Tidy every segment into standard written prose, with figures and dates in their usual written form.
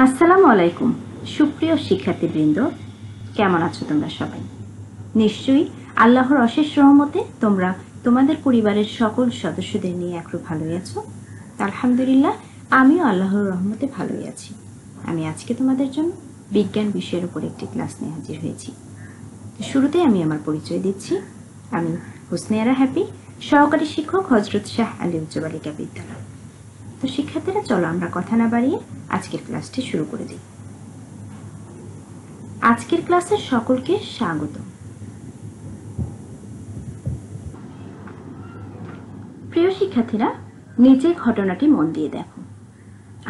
আসসালামু আলাইকুম সুপ্রিয় শিক্ষার্থীবৃন্দ, কেমন আছো তোমরা সবাই? নিশ্চয়ই আল্লাহর অশেষ রহমতে তোমরা তোমাদের পরিবারের সকল সদস্যদের নিয়ে একটু ভালোই আছো। আলহামদুলিল্লাহ, আমিও আল্লাহর রহমতে ভালোই আছি। আমি আজকে তোমাদের জন্য বিজ্ঞান বিষয়ের উপর একটি ক্লাস নিয়ে হাজির হয়েছি। শুরুতে আমি আমার পরিচয় দিচ্ছি। আমি হোসনে আরা হ্যাপি, সহকারী শিক্ষক, হজরত শাহ আলী উচ্চ বালিকা বিদ্যালয়। তো শিক্ষার্থীরা, চলো আমরা কথা না বাড়িয়ে আজকের ক্লাসটি শুরু করে দিই। আজকের ক্লাসের সকলকে স্বাগত। প্রিয় শিক্ষার্থীরা, নিচে ঘটনাটি মন দিয়ে দেখো।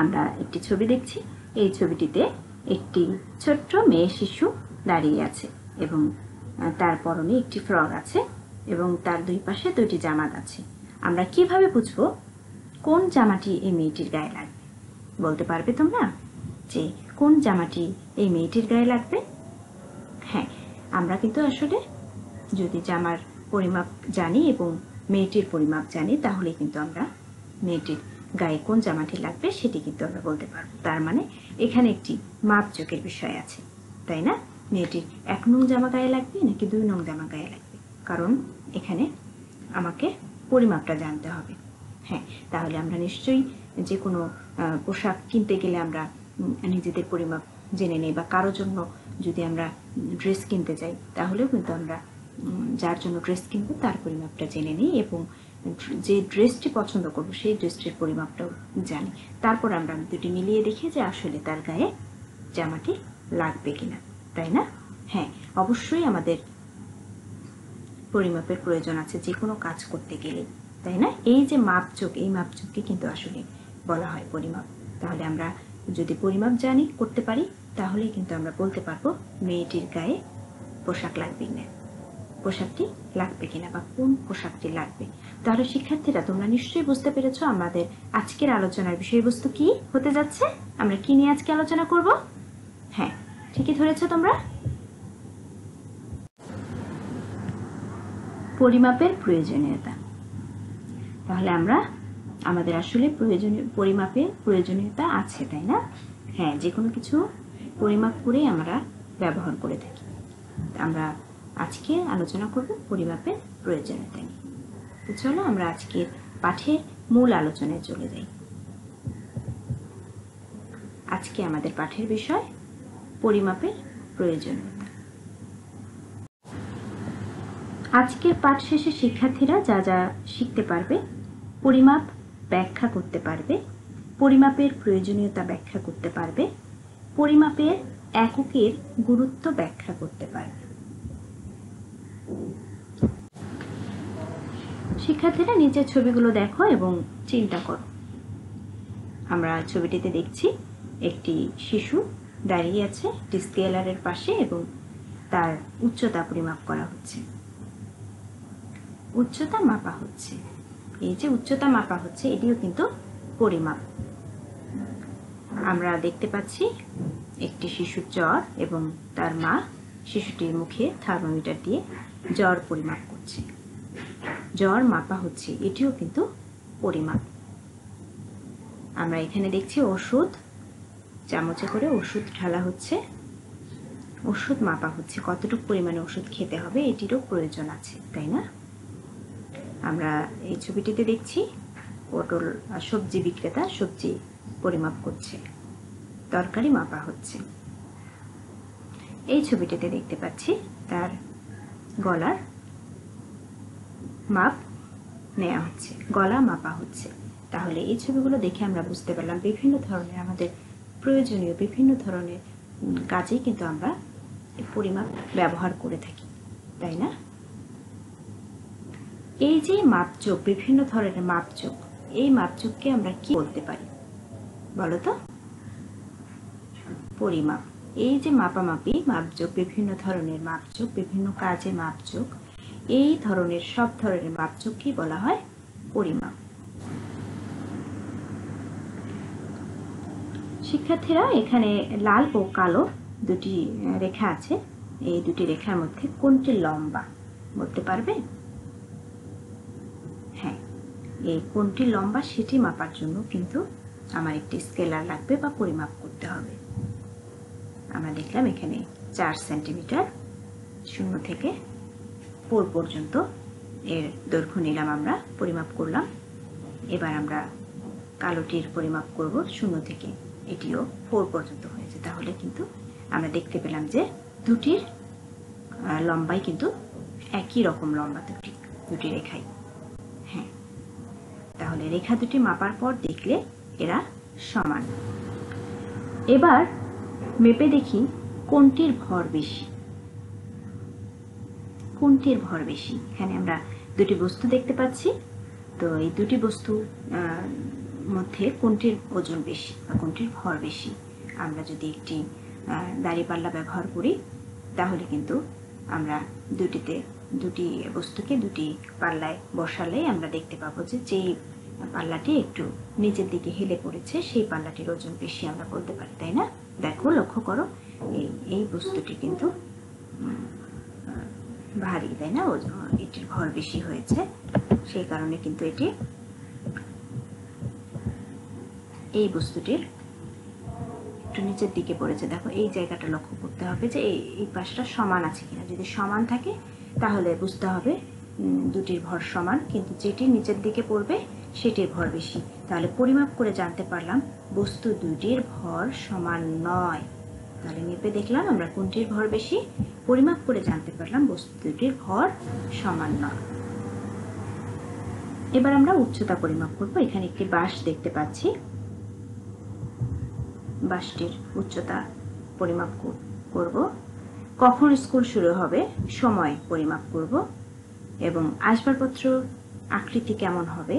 আমরা একটি ছবি দেখছি। এই ছবিটিতে একটি ছোট্ট মেয়ে শিশু দাঁড়িয়ে আছে এবং তার পরনে একটি ফ্রক আছে এবং তার দুই পাশে দুইটি জামা আছে। আমরা কিভাবে বুঝবো কোন জামাটি এই মেয়েটির গায়ে লাগবে? বলতে পারবে তোমরা যে কোন জামাটি এই মেয়েটির গায়ে লাগবে? হ্যাঁ, আমরা কিন্তু আসলে যদি জামার পরিমাপ জানি এবং মেয়েটির পরিমাপ জানি, তাহলে কিন্তু আমরা মেয়েটির গায়ে কোন জামাটি লাগবে সেটি কিন্তু আমরা বলতে পারবো। তার মানে এখানে একটি মাপজোকের বিষয় আছে, তাই না? মেয়েটির 1 নং জামা গায়ে লাগবে নাকি 2 নং জামা গায়ে লাগবে, কারণ এখানে আমাকে পরিমাপটা জানতে হবে। হ্যাঁ, তাহলে আমরা নিশ্চয়ই যে কোনো পোশাক কিনতে গেলে আমরা নিজেদের পরিমাপ জেনে নেই, বা কারোর জন্য যদি আমরা ড্রেস কিনতে যাই তাহলেও কিন্তু আমরা যার জন্য ড্রেস কিনবো তার পরিমাপটা জেনে নিই এবং যে ড্রেসটি পছন্দ করব সেই ড্রেসটির পরিমাপটাও জানি। তারপর আমরা দুটি মিলিয়ে দেখি যে আসলে তার গায়ে জামাটি লাগবে কিনা, তাই না? হ্যাঁ, অবশ্যই আমাদের পরিমাপের প্রয়োজন আছে যে কোনো কাজ করতে গেলে, তাই না? এই যে মাপজোক, এই মাপজোককে কিন্তু আসলে বলা হয় পরিমাপ। তাহলে আমরা যদি পরিমাপ জানি, করতে পারি, তাহলেই কিন্তু আমরা বলতে পারবো মেয়েটির গায়ে পোশাক লাগবে কিনা, পোশাকটি লাগবে কিনা, বা কোন পোশাকটি লাগবে। তাহলে শিক্ষার্থীরা, তোমরা নিশ্চয়ই বুঝতে পেরেছো আমাদের আজকের আলোচনার বিষয়বস্তু কি হতে যাচ্ছে, আমরা কি নিয়ে আজকে আলোচনা করব। হ্যাঁ, ঠিকই ধরেছো তোমরা। পরিমাপের প্রয়োজনীয়তা। তাহলে আমাদের আসলে পরিমাপের প্রয়োজনীয়তা আছে, তাই না? হ্যাঁ, যে কোনো কিছু পরিমাপ করে আমরা ব্যবহার করে থাকি। আমরা আজকে আলোচনা করব পরিমাপের প্রয়োজনীয়তা নিয়ে। তো চলো আমরা আজকের পাঠের মূল আলোচনায় চলে যাই। আজকে আমাদের পাঠের বিষয় পরিমাপের প্রয়োজনীয়তা। আজকের পাঠ শেষে শিক্ষার্থীরা যা যা শিখতে পারবে: পরিমাপ ব্যাখ্যা করতে পারবে, পরিমাপের প্রয়োজনীয়তা ব্যাখ্যা করতে পারবে, পরিমাপের এককের গুরুত্ব ব্যাখ্যা করতে পারবে। শিক্ষার্থীরা, নিচের ছবিগুলো দেখো এবং চিন্তা করো। আমরা ছবিটিতে দেখছি একটি শিশু দাঁড়িয়ে আছে একটি স্কেলারের পাশে এবং তার উচ্চতা পরিমাপ করা হচ্ছে, উচ্চতা মাপা হচ্ছে। এই যে উচ্চতা মাপা হচ্ছে, এটিও কিন্তু পরিমাপ। আমরা দেখতে পাচ্ছি একটি শিশুর জ্বর এবং তার মা শিশুটির মুখে থার্মোমিটার দিয়ে জ্বর পরিমাপ করছে, জ্বর মাপা হচ্ছে, এটিও কিন্তু পরিমাপ। আমরা এখানে দেখছি ওষুধ, চামচে করে ওষুধ ঢালা হচ্ছে, ওষুধ মাপা হচ্ছে, কতটুকু পরিমাণে ওষুধ খেতে হবে এটিরও প্রয়োজন আছে, তাই না? আমরা এই ছবিটিতে দেখছি পটল সবজি বিক্রেতা সবজি পরিমাপ করছে, তরকারি মাপা হচ্ছে। এই ছবিটিতে দেখতে পাচ্ছি তার গলার মাপ নেওয়া হচ্ছে, গলা মাপা হচ্ছে। তাহলে এই ছবিগুলো দেখে আমরা বুঝতে পারলাম বিভিন্ন ধরনের আমাদের প্রয়োজনীয় বিভিন্ন ধরনের কাজেই কিন্তু আমরা পরিমাপ ব্যবহার করে থাকি, তাই না? এই যে মাপজোক, বিভিন্ন ধরনের মাপজোক, এই মাপজোককে আমরা কি বলতে পারি বলো তো? পরিমাপ। এই যে মাপামাপি মাপজোক, বিভিন্ন ধরনের মাপজোক, বিভিন্ন কাজে মাপজোক, এই ধরনের সব ধরনের মাপজোককে বলা হয় পরিমাপ। শিক্ষার্থীরা, এখানে লাল ও কালো দুটি রেখা আছে, এই দুটি রেখার মধ্যে কোনটি লম্বা বলতে পারবে? হ্যাঁ, এই কোনটি লম্বা সেটি মাপার জন্য কিন্তু আমার একটি স্কেলার লাগবে বা পরিমাপ করতে হবে। আমরা দেখলাম এখানে 4 সেন্টিমিটার 0 থেকে 4 পর্যন্ত এর দৈর্ঘ্য নিলাম, আমরা পরিমাপ করলাম। এবার আমরা কালোটির পরিমাপ করব 0 থেকে, এটিও 4 পর্যন্ত হয়েছে। তাহলে কিন্তু আমরা দেখতে পেলাম যে দুটির লম্বাই কিন্তু একই রকম লম্বা, দুটি রেখাই। হ্যাঁ, তাহলে রেখা দুটি মাপার পর দেখলে এরা সমান। এবার মেপে দেখি কোনটির ভর বেশি। কোনটির ভর বেশি? এখানে আমরা দুটি বস্তু দেখতে পাচ্ছি। তো এই দুটি বস্তু মধ্যে কোনটির ওজন বেশি বা কোনটির ভর বেশি? আমরা যদি একটি দাঁড়িপাল্লা ব্যবহার করি তাহলে কিন্তু আমরা দুটি বস্তুকে দুটি পাল্লায় বসালে আমরা দেখতে পাবো যে যেই পাল্লাটি একটু নিচের দিকে হেলে পড়েছে সেই পাল্লাটির ওজন বেশি আমরা বলতে পারি, তাই না? দেখো, লক্ষ্য করো, এই বস্তুটি কিন্তু ভারী, তাই না? এটির ভর বেশি হয়েছে, সেই কারণে কিন্তু এই বস্তুটির একটু নিচের দিকে পড়েছে। দেখো, এই জায়গাটা লক্ষ্য করতে হবে যে এই পাশটা সমান আছে কিনা। যদি সমান থাকে তাহলে বুঝতে হবে দুটির ভর সমান, কিন্তু যেটি নিচের দিকে পড়বে সেটির ভর বেশি। তাহলে পরিমাপ করে জানতে পারলাম বস্তু দুটির ভর সমান নয়। তাহলে মেপে দেখলাম আমরা কোনটির ভর বেশি, পরিমাপ করে জানতে পারলাম বস্তু দুটির ভর সমান নয়। এবার আমরা উচ্চতা পরিমাপ করব। এখানে একটি বাঁশ দেখতে পাচ্ছি, বাঁশটির উচ্চতা পরিমাপ করব। কখন স্কুল শুরু হবে সময় পরিমাপ করব, এবং আসবাবপত্র আকৃতি কেমন হবে,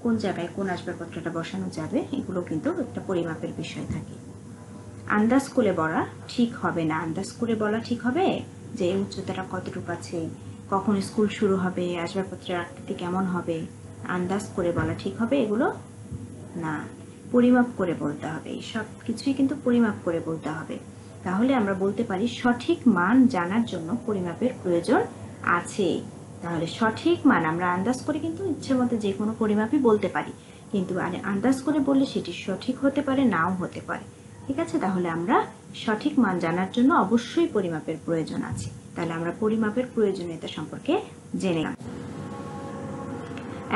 কোন জায়গায় কোন আসবাবপত্রটা বসানো যাবে, এগুলো কিন্তু একটা পরিমাপের বিষয় থাকে। আন্দাজ করে বলা ঠিক হবে না। আন্দাজ করে বলা ঠিক হবে যে উচ্চতাটা কতটুকু আছে, কখন স্কুল শুরু হবে, আসবাবপত্রের আকৃতি কেমন হবে, আন্দাজ করে বলা ঠিক হবে এগুলো না, পরিমাপ করে বলতে হবে। এই সব কিছুই কিন্তু পরিমাপ করে বলতে হবে। তাহলে আমরা বলতে পারি সঠিক মান জানার জন্য পরিমাপের প্রয়োজন আছে। তাহলে সঠিক মান আমরা আন্দাজ করে কিন্তু ইচ্ছে মতো যে কোনো পরিমাপই বলতে পারি, কিন্তু আন্দাজ করে বললে সেটি সঠিক হতে পারে, নাও হতে পারে। ঠিক আছে? তাহলে আমরা সঠিক মান জানার জন্য অবশ্যই পরিমাপের প্রয়োজন আছে। তাহলে আমরা পরিমাপের প্রয়োজনীয়তা সম্পর্কে জেনে গেলাম।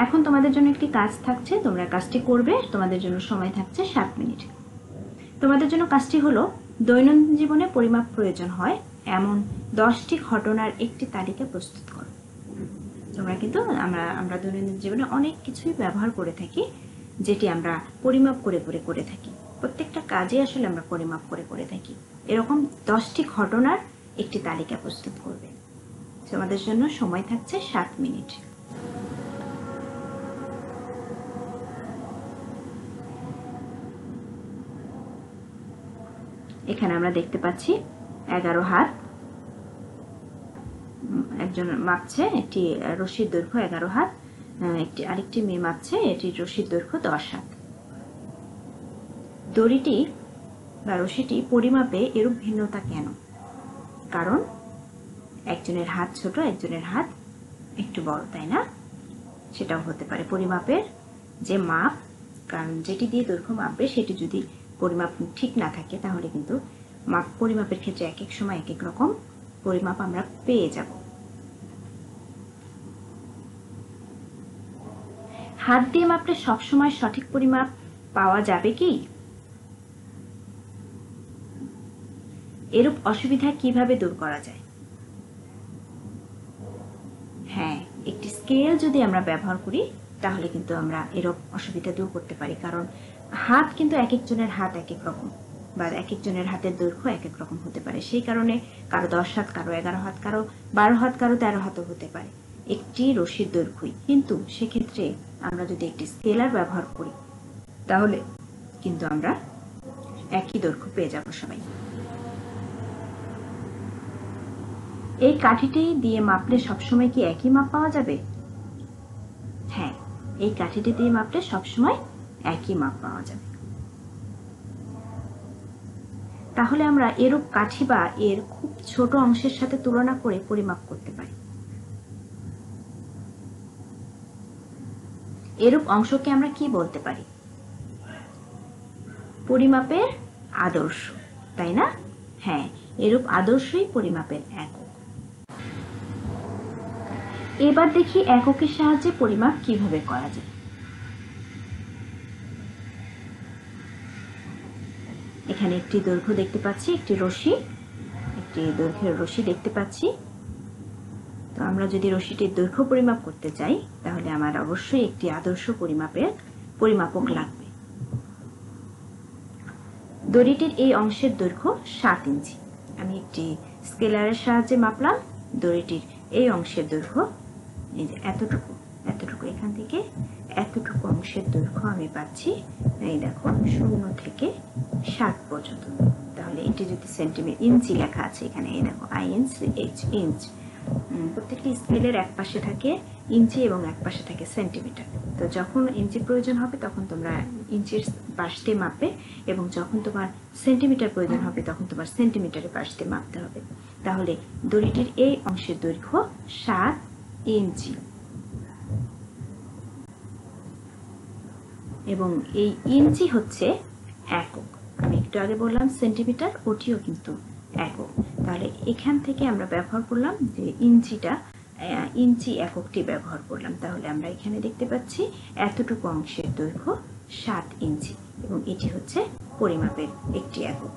এখন তোমাদের জন্য একটি কাজ থাকছে, তোমরা কাজটি করবে। তোমাদের জন্য সময় থাকছে 7 মিনিট। তোমাদের জন্য কাজটি হলো দৈনন্দিন জীবনে পরিমাপ প্রয়োজন হয় এমন 10টি ঘটনার একটি তালিকা প্রস্তুত করো। তোমরা কিন্তু আমরা দৈনন্দিন জীবনে অনেক কিছুই ব্যবহার করে থাকি যেটি আমরা পরিমাপ করে থাকি। প্রত্যেকটা কাজে আসলে আমরা পরিমাপ করে থাকি। এরকম 10টি ঘটনার একটি তালিকা প্রস্তুত করবে। তোমাদের জন্য সময় থাকছে 7 মিনিট। এখানে আমরা দেখতে পাচ্ছি 11 হাত। একজন মাপছে, একটি রশির দৈর্ঘ্য 11 হাত, আরেকটি মেয়ে মাপছে, এটির রশির দৈর্ঘ্য 10 হাত। দড়িটি বা রশিটি পরিমাপে এরূপ ভিন্নতা কেন? কারণ একজনের হাত ছোট, একজনের হাত একটু বড়, তাই না? সেটাও হতে পারে পরিমাপের যে মাপ, কারণ যেটি দিয়ে দৈর্ঘ্য মাপবে সেটি যদি পরিমাপ ঠিক না থাকে তাহলে কিন্তু পরিমাপের ক্ষেত্রে এক এক সময় এক এক রকম পরিমাপ আমরা পেয়ে যাব। হাত দিয়ে মাপলে সবসময় সঠিক পরিমাপ পাওয়া যাবে কি? এরূপ অসুবিধা কিভাবে দূর করা যায়? হ্যাঁ, একটি স্কেল যদি আমরা ব্যবহার করি তাহলে কিন্তু আমরা এরূপ অসুবিধা দূর করতে পারি। কারণ হাত কিন্তু এক একজনের হাত এক এক রকম, বা এক একজনের হাতের দৈর্ঘ্য এক এক রকম হতে পারে। সেই কারণে কারো 10 হাত, কারো 11 হাত, কারো 12 হাত, কারো 13 হাতও হতে পারে একটি রশির দৈর্ঘ্যই। কিন্তু সেক্ষেত্রে আমরা যদি একটি স্কেলার ব্যবহার করি তাহলে কিন্তু আমরা একই দৈর্ঘ্য পেয়ে যাব সবাই। এই কাঠিটি দিয়ে মাপলে সবসময় কি একই মাপ পাওয়া যাবে? হ্যাঁ, এই কাঠিটি দিয়ে মাপলে সবসময় একই মাপ পাওয়া যাবে। তাহলে আমরা এরূপ কাঠি বা এর খুব ছোট অংশের সাথে তুলনা করে পরিমাপ করতে পারি। এরূপ অংশকে আমরা কি বলতে পারি? পরিমাপের আদর্শ, তাই না? হ্যাঁ, এরূপ আদর্শই পরিমাপের একক। এবার দেখি এককের সাহায্যে পরিমাপ কিভাবে করা যায়। এখানে একটি দৈর্ঘ্য দেখতে পাচ্ছি, একটি দৈর্ঘ্যের রশি দেখতে পাচ্ছি। তো আমরা যদি রশিটির দৈর্ঘ্য পরিমাপ করতে চাই, তাহলে আমার অবশ্যই একটি আদর্শ পরিমাপক লাগবে। দড়িটির এই অংশের দৈর্ঘ্য 7 ইঞ্চি। আমি একটি স্কেলারের সাহায্যে মাপলাম। দড়িটির এই অংশের দৈর্ঘ্য এই যে এতটুকু, এখান থেকে এতটুকু অংশের দৈর্ঘ্য আমি পাচ্ছি। এই দেখো, 0 থেকে 7 পর্যন্ত। তাহলে এটি যদি সেন্টিমিটার, ইঞ্চি লেখা আছে এখানে, এই দেখো INCH, ইঞ্চ। প্রত্যেকটি স্কেলের এক পাশে থাকে ইঞ্চি এবং এক পাশে থাকে সেন্টিমিটার। তো যখন ইঞ্চির প্রয়োজন হবে তখন তোমরা ইঞ্চির পাশ দিয়ে মাপবে, এবং যখন তোমার সেন্টিমিটার প্রয়োজন হবে তখন তোমার সেন্টিমিটারের পাশ দিয়ে মাপতে হবে। তাহলে দড়িটির এই অংশের দৈর্ঘ্য 7 ইঞ্চি, এবং এই ইঞ্চি হচ্ছে একক। আমি একটু আগে বললাম সেন্টিমিটার, ওটিও কিন্তু একক। তাহলে এখান থেকে আমরা ব্যবহার করলাম যে ইঞ্চি এককটি ব্যবহার করলাম। তাহলে আমরা এখানে দেখতে পাচ্ছি এতটুকু অংশের দৈর্ঘ্য 7 ইঞ্চি, এবং এটি হচ্ছে পরিমাপের একটি একক।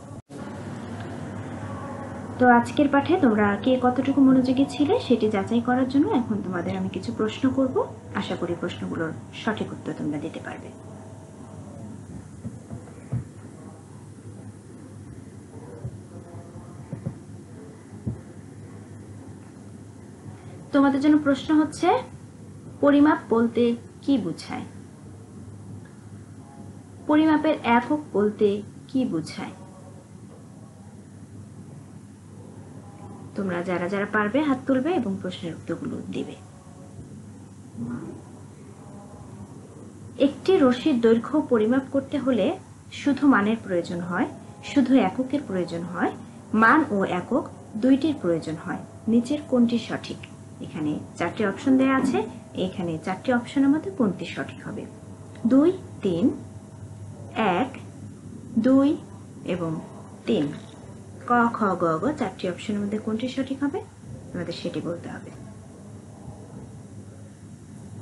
তো আজকের পাঠে তোমরা কে কতটুকু মনোযোগী ছিলে সেটি যাচাই করার জন্য এখন তোমাদের আমি কিছু প্রশ্ন করব। আশা করি প্রশ্নগুলোর সঠিক উত্তর তোমরা দিতে পারবে। তোমাদের জন্য প্রশ্ন হচ্ছে, পরিমাপ বলতে কি বোঝায়? পরিমাপের একক বলতে কি বোঝায়? তোমরা যারা যারা পারবে হাত তুলবে এবং প্রশ্নের উত্তরগুলো দিবে। একটি রশির দৈর্ঘ্য পরিমাপ করতে হলে শুধু মানের প্রয়োজন হয়, শুধু এককের প্রয়োজন হয়, মান ও একক দুইটির প্রয়োজন হয়। নিচের কোনটি সঠিক? এখানে 4টি অপশন দেয়া আছে। এখানে 4টি অপশনের মধ্যে কোনটি সঠিক হবে? 2, 3, 1, 2 এবং 3। ক, খ, গ, গ 4টি অপশনের মধ্যে কোনটি সঠিক হবে তোমাদের সেটি বলতে হবে।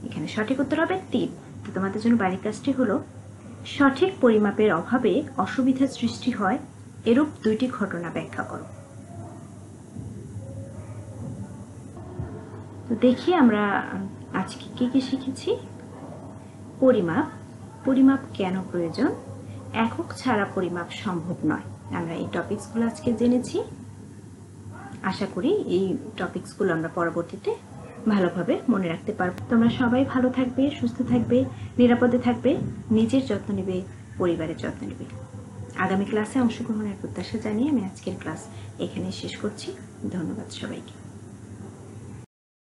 এখানে সঠিক উত্তর হবে 3। তো তোমাদের জন্য বাড়ির কাজটি হলো, সঠিক পরিমাপের অভাবে অসুবিধা সৃষ্টি হয় এরূপ 2টি ঘটনা ব্যাখ্যা করো। তো দেখি আমরা আজকে কি কি শিখেছি। পরিমাপ কেন প্রয়োজন, একক ছাড়া পরিমাপ সম্ভব নয়। আমরা এই টপিকসগুলো আজকে জেনেছি। আশা করি এই টপিকসগুলো আমরা পরবর্তীতে ভালোভাবে মনে রাখতে পারবো। তোমরা সবাই ভালো থাকবে, সুস্থ থাকবে, নিরাপদে থাকবে, নিজের যত্ন নেবে, পরিবারের যত্ন নেবে। আগামী ক্লাসে অংশগ্রহণের প্রত্যাশা জানিয়ে আমি আজকের ক্লাস এখানে শেষ করছি। ধন্যবাদ সবাইকে।